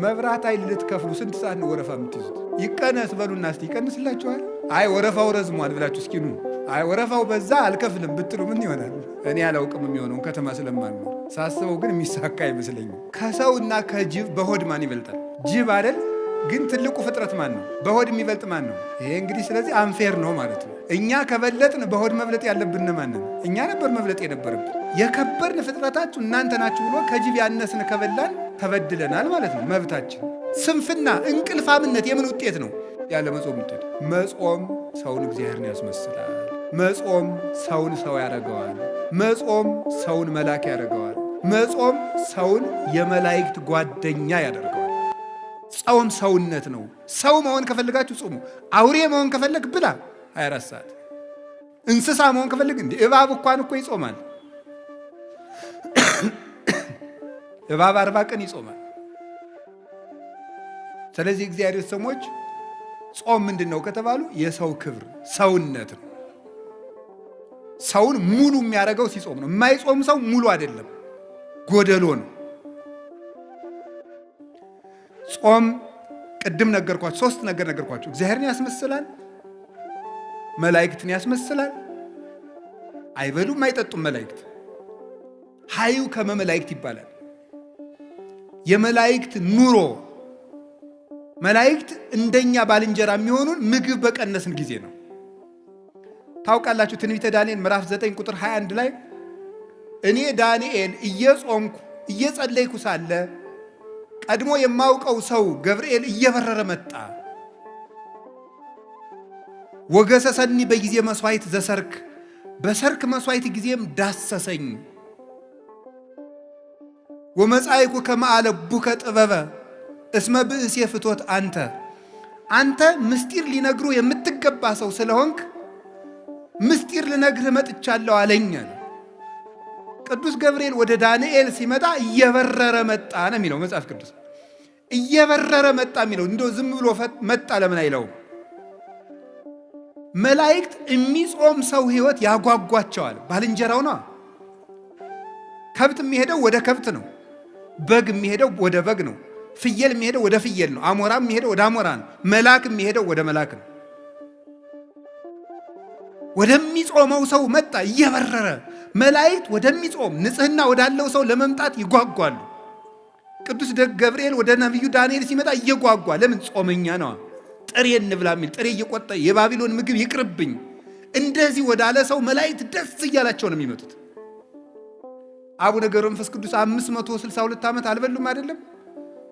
መብራት ኃይል ልትከፍሉ ስንት ሰዓት ነው ወረፋ የምትይዙት? ይቀነስ በሉና እስቲ ይቀንስላችኋል። አይ ወረፋው ረዝሟል ብላችሁ እስኪ ኑ። አይ ወረፋው በዛ አልከፍልም ብትሉ ምን ይሆናል? እኔ አላውቅም የሚሆነውን ከተማ ስለማልኖር። ሳስበው ግን የሚሳካ አይመስለኝም። ከሰውና ከጅብ በሆድ ማን ይበልጣል? ጅብ አይደል? ግን ትልቁ ፍጥረት ማን ነው? በሆድ የሚበልጥ ማን ነው? ይሄ እንግዲህ ስለዚህ አንፌር ነው ማለት ነው። እኛ ከበለጥን በሆድ መብለጥ ያለብን ማን ነው? እኛ ነበር መብለጥ የነበረብን። የከበርን ፍጥረታችሁ እናንተ ናችሁ ብሎ ከጅብ ያነስን ከበላን ተበድለናል ማለት ነው። መብታችን። ስንፍና፣ እንቅልፋምነት የምን ውጤት ነው? ያለ መጾም ውጤት። መጾም ሰውን እግዚአብሔርን ያስመስላል። መጾም ሰውን ሰው ያደርገዋል። መጾም ሰውን መልአክ ያደርገዋል። መጾም ሰውን የመላእክት ጓደኛ ያደርገዋል። ጾም ሰውነት ነው። ሰው መሆን ከፈለጋችሁ ጾሙ። አውሬ መሆን ከፈለግ ብላ 24 ሰዓት። እንስሳ መሆን ከፈለግ እንደ እባብ እንኳን እኮ ይጾማል። እባብ 40 ቀን ይጾማል። ስለዚህ እግዚአብሔር ሰሞች ጾም ምንድን ነው ከተባሉ የሰው ክብር ሰውነት ነው። ሰውን ሙሉ የሚያደርገው ሲጾም ነው። የማይጾም ሰው ሙሉ አይደለም፣ ጎደሎ ነው። ጾም ቅድም ነገርኳችሁ፣ 3 ነገር ነገርኳችሁ። እግዚአብሔርን ያስመስላል፣ መላእክትን ያስመስላል። አይበሉም አይጠጡም መላእክት። ሀዩ ከመ መላእክት ይባላል። የመላእክት ኑሮ መላእክት እንደኛ ባልንጀራ የሚሆኑን ምግብ በቀነስን ጊዜ ነው። ታውቃላችሁ ትንቢተ ዳንኤል ምዕራፍ 9 ቁጥር 21 ላይ እኔ ዳንኤል እየጾምኩ እየጸለይኩ ሳለ ቀድሞ የማውቀው ሰው ገብርኤል እየበረረ መጣ። ወገሰሰኒ በጊዜ መስዋዕት ዘሰርክ፣ በሰርክ መስዋዕት ጊዜም ዳሰሰኝ። ወመጻይኩ ከመአለቡከ ጥበበ እስመ ብእሴ ፍቶት አንተ ምስጢር ሊነግሩ የምትገባ ሰው ስለሆንክ ምስጢር ልነግርህ መጥቻለሁ አለኝ። ቅዱስ ገብርኤል ወደ ዳንኤል ሲመጣ እየበረረ መጣ ነው የሚለው መጽሐፍ ቅዱስ። እየበረረ መጣ የሚለው እንደው ዝም ብሎ መጣ ለምን አይለውም? መላእክት የሚጾም ሰው ሕይወት ያጓጓቸዋል። ባልንጀራው ነው። ከብት የሚሄደው ወደ ከብት ነው። በግ የሚሄደው ወደ በግ ነው። ፍየል የሚሄደው ወደ ፍየል ነው። አሞራ የሚሄደው ወደ አሞራ ነው። መልአክ የሚሄደው ወደ መልአክ ነው። ወደሚጾመው ሰው መጣ እየበረረ። መላእክት ወደሚጾም ንጽሕና ወዳለው ሰው ለመምጣት ይጓጓሉ። ቅዱስ ገብርኤል ወደ ነቢዩ ዳንኤል ሲመጣ እየጓጓ ለምን? ጾመኛ ነዋ። ጥሬ እንብላ የሚል ጥሬ እየቆጠ የባቢሎን ምግብ ይቅርብኝ እንደዚህ ወዳለ ሰው መላእክት ደስ እያላቸው ነው የሚመጡት። አቡነ ገብረ መንፈስ ቅዱስ 562 ዓመት አልበሉም አይደለም?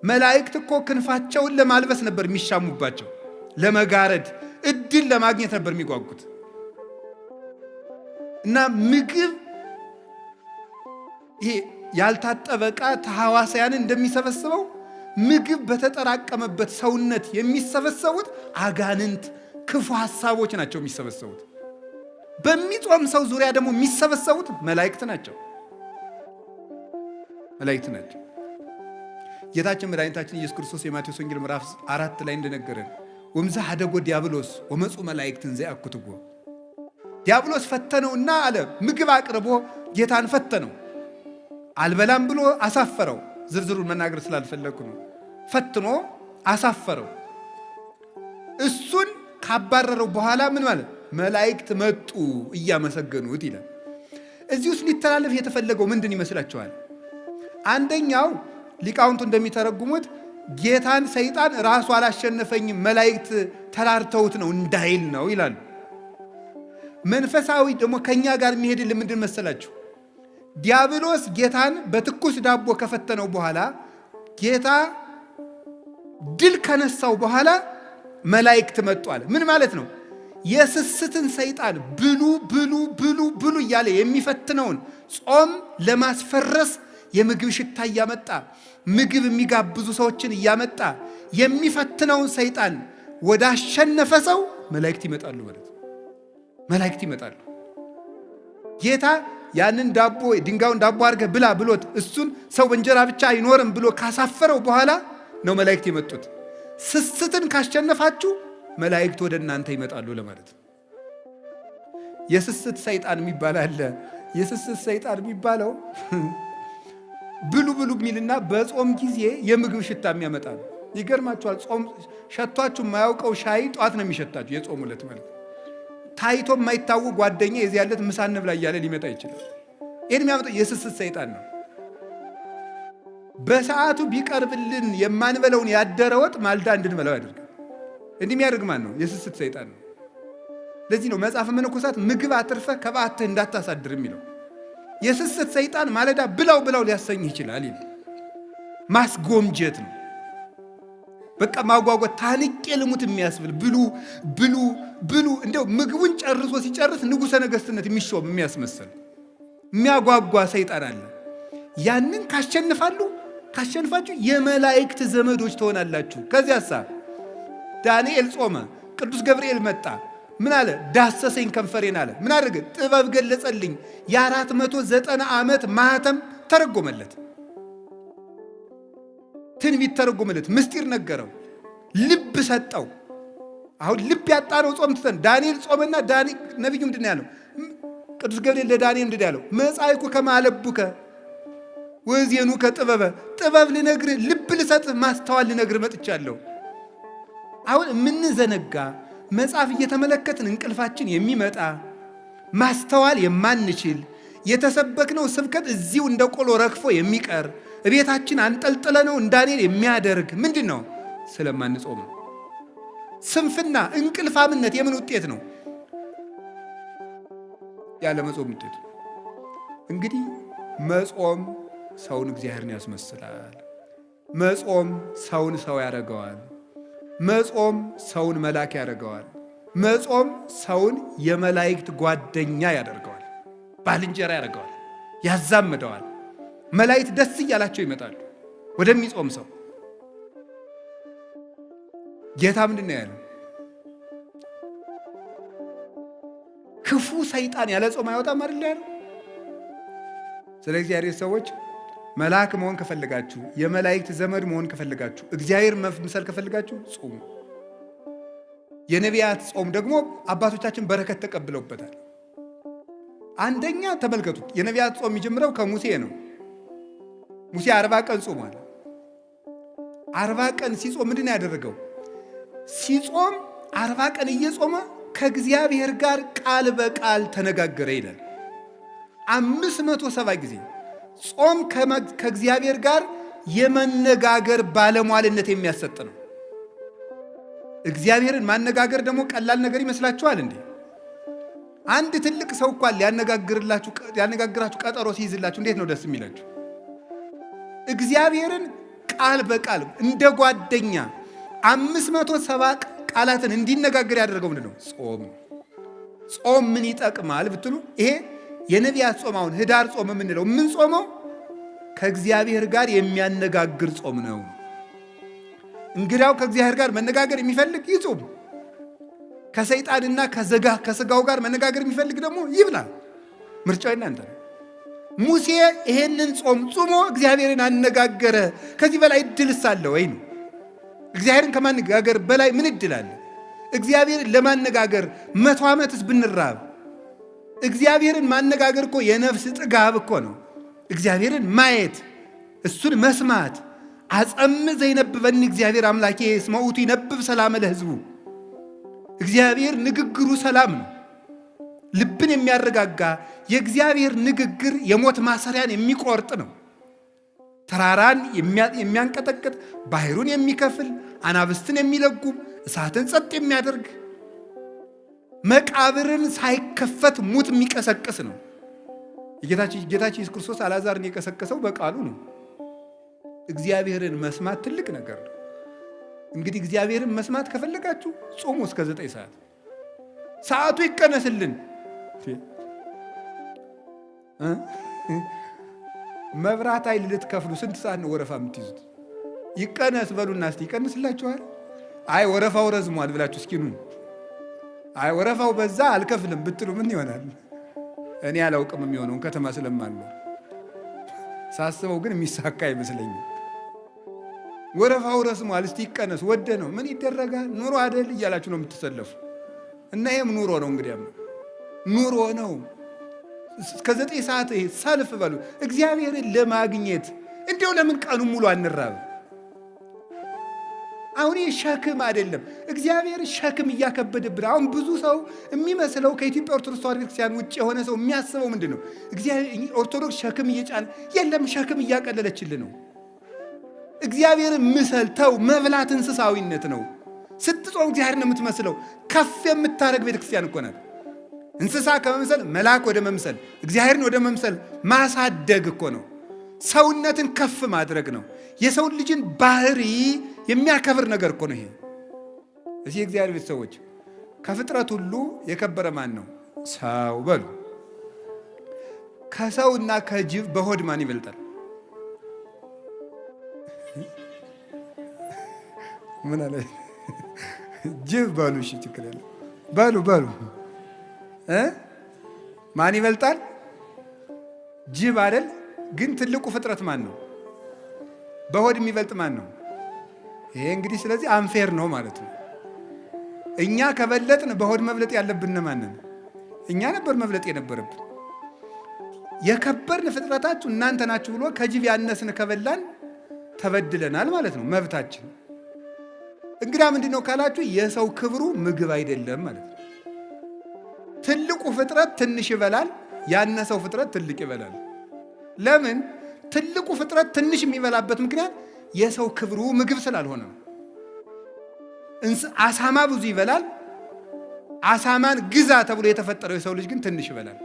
መላእክት እኮ ክንፋቸውን ለማልበስ ነበር የሚሻሙባቸው፣ ለመጋረድ እድል ለማግኘት ነበር የሚጓጉት። እና ምግብ ይሄ ያልታጠበ ዕቃ ተሐዋስያንን እንደሚሰበስበው ምግብ በተጠራቀመበት ሰውነት የሚሰበሰቡት አጋንንት፣ ክፉ ሐሳቦች ናቸው የሚሰበሰቡት። በሚጾም ሰው ዙሪያ ደግሞ የሚሰበሰቡት መላእክት ናቸው። ጌታችን መድኃኒታችን ኢየሱስ ክርስቶስ የማቴዎስ ወንጌል ምዕራፍ 4 ላይ እንደነገረን ወምዛ ሀደጎ ዲያብሎስ ወመፁ መላእክትን ዘያኩትጎ፣ ዲያብሎስ ፈተነውና አለ ምግብ አቅርቦ ጌታን ፈተነው። አልበላም ብሎ አሳፈረው። ዝርዝሩን መናገር ስላልፈለግኩ ነው። ፈትኖ አሳፈረው። እሱን ካባረረው በኋላ ምን ማለት መላእክት መጡ እያመሰገኑት ይላል። እዚህ ውስጥ ሊተላለፍ የተፈለገው ምንድን ይመስላችኋል? አንደኛው ሊቃውንቱ እንደሚተረጉሙት ጌታን ሰይጣን ራሱ አላሸነፈኝም መላእክት ተራርተውት ነው እንዳይል ነው ይላሉ። መንፈሳዊ ደግሞ ከኛ ጋር የሚሄድልን ምንድን መሰላችሁ? ዲያብሎስ ጌታን በትኩስ ዳቦ ከፈተነው በኋላ ጌታ ድል ከነሳው በኋላ መላእክት መጧል። ምን ማለት ነው? የስስትን ሰይጣን ብሉ ብሉ ብሉ ብሉ እያለ የሚፈትነውን ጾም ለማስፈረስ የምግብ ሽታ እያመጣ ምግብ የሚጋብዙ ሰዎችን እያመጣ የሚፈትነውን ሰይጣን ወደ አሸነፈ ሰው መላእክት ይመጣሉ ማለት ነው። መላእክት ይመጣሉ። ጌታ ያንን ዳቦ ድንጋዩን ዳቦ አድርገህ ብላ ብሎት እሱን ሰው በእንጀራ ብቻ አይኖርም ብሎ ካሳፈረው በኋላ ነው መላእክት የመጡት። ስስትን ካሸነፋችሁ መላእክት ወደ እናንተ ይመጣሉ ለማለት ነው። የስስት ሰይጣን የሚባል አለ። የስስት ሰይጣን የሚባለው ብሉ ብሉ የሚልና በጾም ጊዜ የምግብ ሽታ የሚያመጣ ነው። ይገርማችኋል። ጾም ሸቷችሁ የማያውቀው ሻይ ጧት ነው የሚሸታችሁ። የጾም ዕለት ማለት ታይቶ የማይታወቅ ጓደኛ የዚህ ያለት ምሳ እንብላ እያለ ሊመጣ ይችላል። ይህን የሚያመጣው የስስት ሰይጣን ነው። በሰዓቱ ቢቀርብልን የማንበለውን ያደረ ወጥ ማልዳ እንድንበላው ያደርጋል። እንዲህ የሚያደርግ ማን ነው? የስስት ሰይጣን ነው። ለዚህ ነው መጽሐፈ መነኮሳት ምግብ አትርፈህ ከበዓትህ እንዳታሳድር የሚለው። የስስት ሰይጣን ማለዳ ብላው ብላው ሊያሰኝህ ይችላል። ማስጎምጀት ነው። በቃ ማጓጓት፣ ታንቄ ልሙት የሚያስብል ብሉ ብሉ ብሉ። እንደው ምግቡን ጨርሶ ሲጨርስ ንጉሠ ነገሥትነት የሚሾም የሚያስመስል የሚያጓጓ ሰይጣን አለ። ያንን ካሸንፋችሁ የመላእክት ዘመዶች ትሆናላችሁ። ከዚያሳ ዳንኤል ጾመ፣ ቅዱስ ገብርኤል መጣ። ምን አለ? ዳሰሰኝ ከንፈሬን አለ። ምን አደረገ? ጥበብ ገለጸልኝ። የ490 ዓመት ማህተም ተረጎመለት፣ ትንቢት ተረጎመለት፣ ምስጢር ነገረው፣ ልብ ሰጠው። አሁን ልብ ያጣነው ጾም ትተን ዳንኤል ጾመና ነቢዩ ምንድን ያለው? ቅዱስ ገብርኤል ለዳንኤል ምንድን ያለው? መጻይኩ ከማለቡከ ወዜኑ ከጥበበ፣ ጥበብ ልነግርህ፣ ልብ ልሰጥህ፣ ማስተዋል ልነግርህ መጥቻለሁ። አሁን የምንዘነጋ መጽሐፍ እየተመለከትን እንቅልፋችን የሚመጣ ማስተዋል የማንችል የተሰበክነው ስብከት እዚሁ እንደ ቆሎ ረግፎ የሚቀር ቤታችን አንጠልጥለ ነው እንዳንል የሚያደርግ ምንድን ነው? ስለማንጾም ነው። ስንፍና፣ እንቅልፋምነት የምን ውጤት ነው? ያለ መጾም ውጤት። እንግዲህ መጾም ሰውን እግዚአብሔርን ያስመስላል። መጾም ሰውን ሰው ያደርገዋል። መጾም ሰውን መልአክ ያደርገዋል። መጾም ሰውን የመላእክት ጓደኛ ያደርገዋል፣ ባልንጀራ ያደርገዋል፣ ያዛምደዋል። መላእክት ደስ እያላቸው ይመጣሉ ወደሚጾም ሰው። ጌታ ምንድን ነው ያለው? ክፉ ሰይጣን ያለ ጾም አይወጣም አይደል ያለው? ስለ እግዚአብሔር ሰዎች መልአክ መሆን ከፈልጋችሁ፣ የመላእክት ዘመድ መሆን ከፈልጋችሁ፣ እግዚአብሔር መምሰል ከፈልጋችሁ ጾሙ። የነቢያት ጾም ደግሞ አባቶቻችን በረከት ተቀብለውበታል። አንደኛ ተመልከቱ፣ የነቢያት ጾም የሚጀምረው ከሙሴ ነው። ሙሴ 40 ቀን ጾሟል። 40 ቀን ሲጾም ምንድን ነው ያደረገው? ሲጾም 40 ቀን እየጾመ ከእግዚአብሔር ጋር ቃል በቃል ተነጋገረ ይላል። 570 ጊዜ ጾም ከእግዚአብሔር ጋር የመነጋገር ባለሟልነት የሚያሰጥ ነው። እግዚአብሔርን ማነጋገር ደግሞ ቀላል ነገር ይመስላችኋል እንዴ? አንድ ትልቅ ሰው እንኳን ሊያነጋግራችሁ ቀጠሮ ሲይዝላችሁ እንዴት ነው ደስ የሚላችሁ? እግዚአብሔርን ቃል በቃል እንደ ጓደኛ 570 ቃላትን እንዲነጋገር ያደረገው ምንድን ነው? ጾም። ጾም ምን ይጠቅማል ብትሉ ይሄ የነቢያት ጾም፣ አሁን ህዳር ጾም የምንለው የምንጾመው ከእግዚአብሔር ጋር የሚያነጋግር ጾም ነው። እንግዳው ከእግዚአብሔር ጋር መነጋገር የሚፈልግ ይጾም። ከሰይጣንና ከስጋው ጋር መነጋገር የሚፈልግ ደግሞ ይብላል። ምርጫው እናንተ ነው። ሙሴ ይሄንን ጾም ጾሞ እግዚአብሔርን አነጋገረ። ከዚህ በላይ እድልስ አለ ወይ ነው? እግዚአብሔርን ከማነጋገር በላይ ምን እድል አለ? እግዚአብሔርን ለማነጋገር 100 ዓመትስ ብንራብ እግዚአብሔርን ማነጋገር እኮ የነፍስ ጥጋብ እኮ ነው። እግዚአብሔርን ማየት፣ እሱን መስማት። አጸም ዘይነብበኒ እግዚአብሔር አምላኬ እስመ ውእቱ ይነብብ ሰላም ለሕዝቡ። እግዚአብሔር ንግግሩ ሰላም ነው፣ ልብን የሚያረጋጋ። የእግዚአብሔር ንግግር የሞት ማሰሪያን የሚቆርጥ ነው። ተራራን የሚያንቀጠቅጥ፣ ባህሩን የሚከፍል፣ አናብስትን የሚለጉም፣ እሳትን ጸጥ የሚያደርግ፣ መቃብርን ሳይከፈት ሙት የሚቀሰቅስ ነው። ጌታችን ኢየሱስ ክርስቶስ አልዓዛርን የቀሰቀሰው በቃሉ ነው። እግዚአብሔርን መስማት ትልቅ ነገር ነው። እንግዲህ እግዚአብሔርን መስማት ከፈለጋችሁ ጾሙ እስከ 9 ሰዓት። ሰዓቱ ይቀነስልን። መብራት ኃይል ልትከፍሉ ስንት ሰዓት ነው ወረፋ የምትይዙት? ይቀነስ በሉና እስቲ ይቀንስላችኋል። አይ ወረፋው ረዝሟል ብላችሁ እስኪኑ አይ ወረፋው በዛ አልከፍልም ብትሉ ምን ይሆናል? እኔ አላውቅም የሚሆነውን ከተማ ስለማልኖር ሳስበው ግን የሚሳካ አይመስለኝም። ወረፋው ረዝሟል እስቲ ይቀነስ። ወደ ነው ምን ይደረጋል? ኑሮ አይደል እያላችሁ ነው የምትሰለፉ። እና ይሄም ኑሮ ነው። እንግዲያም ኑሮ ነው። እስከ 9 ሰዓት ሰልፍ በሉ። እግዚአብሔርን ለማግኘት እንዲያው ለምን ቀኑ ሙሉ አንራብ? አሁን ሸክም አይደለም፣ እግዚአብሔር ሸክም እያከበደብን። አሁን ብዙ ሰው የሚመስለው ከኢትዮጵያ ኦርቶዶክስ ተዋሕዶ ቤተክርስቲያን ውጭ የሆነ ሰው የሚያስበው ምንድን ነው? እግዚአብሔር ኦርቶዶክስ ሸክም እየጫነ የለም፣ ሸክም እያቀለለችልን ነው። እግዚአብሔርን ምሰል ተው። መብላት እንስሳዊነት ነው። ስትጾም እግዚአብሔርን የምትመስለው ከፍ የምታደርግ ቤተክርስቲያን እኮ ናት። እንስሳ ከመምሰል መልአክ ወደ መምሰል እግዚአብሔርን ወደ መምሰል ማሳደግ እኮ ነው። ሰውነትን ከፍ ማድረግ ነው። የሰውን ልጅን ባህሪ የሚያከብር ነገር እኮ ነው ይሄ። እዚህ የእግዚአብሔር ቤተሰቦች ከፍጥረት ሁሉ የከበረ ማን ነው? ሰው በሉ። ከሰውና ከጅብ በሆድ ማን ይበልጣል? ምን አለ? ጅብ በሉ። እሺ ችግር የለም በሉ። ማን ይበልጣል? ጅብ አይደል? ግን ትልቁ ፍጥረት ማን ነው? በሆድ የሚበልጥ ማን ነው? ይሄ እንግዲህ ስለዚህ አንፌር ነው ማለት ነው። እኛ ከበለጥን በሆድ መብለጥ ያለብን ማንን? እኛ ነበር መብለጥ የነበረብን። የከበርን ፍጥረታችሁ እናንተ ናችሁ ብሎ ከጅብ ያነስን ከበላን ተበድለናል ማለት ነው። መብታችን እንግዲህ ምንድን ነው ካላችሁ የሰው ክብሩ ምግብ አይደለም ማለት ነው። ትልቁ ፍጥረት ትንሽ ይበላል፣ ያነሰው ፍጥረት ትልቅ ይበላል። ለምን? ትልቁ ፍጥረት ትንሽ የሚበላበት ምክንያት የሰው ክብሩ ምግብ ስላልሆነ ነው። አሳማ ብዙ ይበላል። አሳማን ግዛ ተብሎ የተፈጠረው የሰው ልጅ ግን ትንሽ ይበላል።